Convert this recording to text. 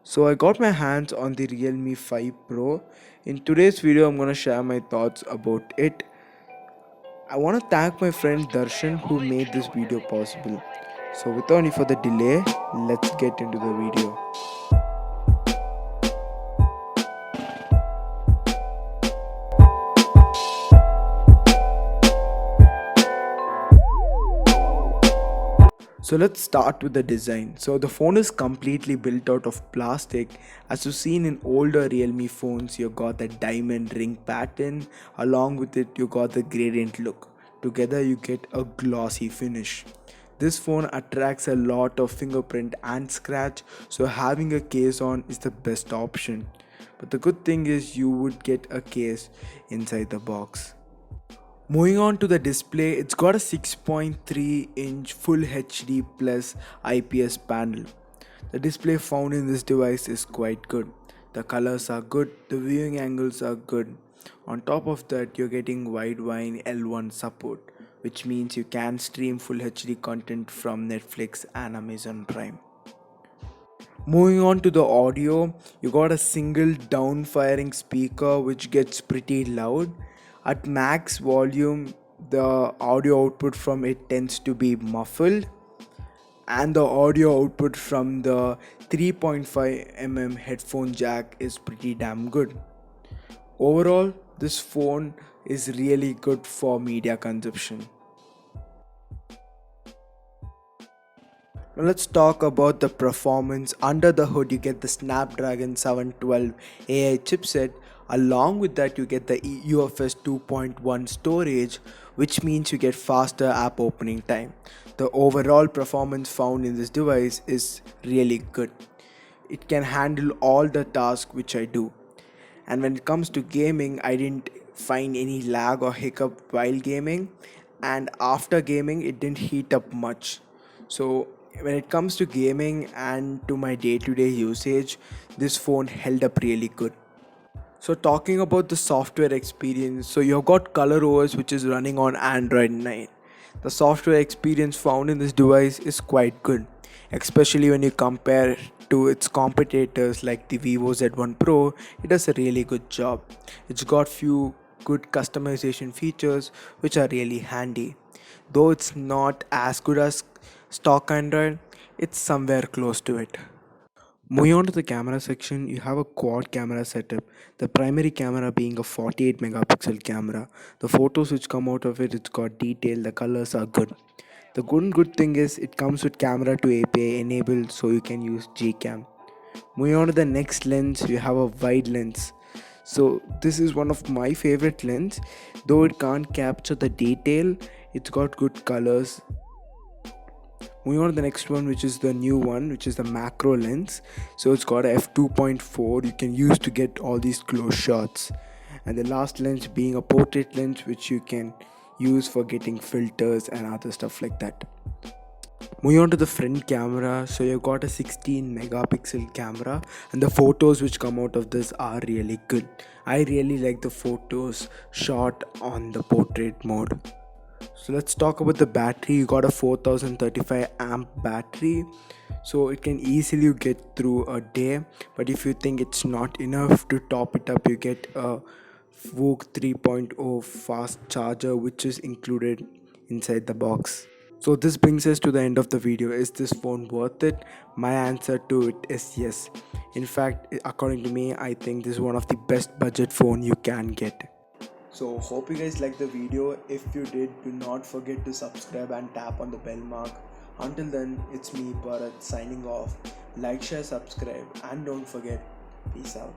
So I got my hands on the Realme 5 Pro. In today's video I'm going to share my thoughts about it. I want to thank my friend Darshan who made this video possible. So without any further delay, let's get into the video. So let's start with the design. So the phone is completely built out of plastic. As you've seen in older Realme phones, you got the diamond ring pattern. Along with it, you got the gradient look. Together you get a glossy finish. This phone attracts a lot of fingerprint and scratch, so having a case on is the best option. But the good thing is you would get a case inside the box. Moving on to the display, it's got a 6.3-inch Full HD plus IPS panel. The display found in this device is quite good. The colors are good, the viewing angles are good. On top of that, you're getting wideband L1 support, which means you can stream Full HD content from Netflix and Amazon Prime. Moving on to the audio, you got a single down firing speaker which gets pretty loud. At max volume, the audio output from it tends to be muffled, and the audio output from the 3.5 headphone jack is pretty damn good. Overall, this phone is really good for media consumption. Now let's talk about the performance. Under the hood, you get the Snapdragon 712 AI chipset. Along with that, you get the UFS 2.1 storage, which means you get faster app opening time. The overall performance found in this device is really good. It can handle all the tasks which I do. And when it comes to gaming, I didn't find any lag or hiccup while gaming, and after gaming it didn't heat up much. So when it comes to gaming and to my day-to-day usage, this phone held up really good. So talking about the software experience, so you've got ColorOS which is running on Android 9. The software experience found in this device is quite good, especially when you compare to its competitors like the Vivo Z1 Pro. It does a really good job. It's got few good customization features which are really handy. Though it's not as good as stock Android, it's somewhere close to it. Moving on to the camera section, you have a quad camera setup. The primary camera being a 48 megapixel camera. The photos which come out of it, it's got detail, the colors are good. The good thing is it comes with camera to API enabled, so you can use Gcam. Moving on to the next lens, you have a wide lens. So this is one of my favorite lens. Though it can't capture the detail, it's got good colors. Moving on to the next one, which is the new one, which is the macro lens. So it's got a f2.4 you can use to get all these close shots. And the last lens being a portrait lens, which you can use for getting filters and other stuff like that. Moving on to the front camera, so you've got a 16 megapixel camera, and the photos which come out of this are really good. I really like the photos shot on the portrait mode. So let's talk about the battery. You got a 4035 amp battery, so it can easily get through a day. But if you think it's not enough, to top it up you get a VOOC 3.0 fast charger which is included inside the box. So this brings us to the end of the video. Is this phone worth it? My answer to it is yes. In fact, according to me, I think this is one of the best budget phone you can get. So hope you guys liked the video. If you did, do not forget to subscribe and tap on the bell mark. Until then, it's me Bharat signing off. Like, share, subscribe, and don't forget, peace out.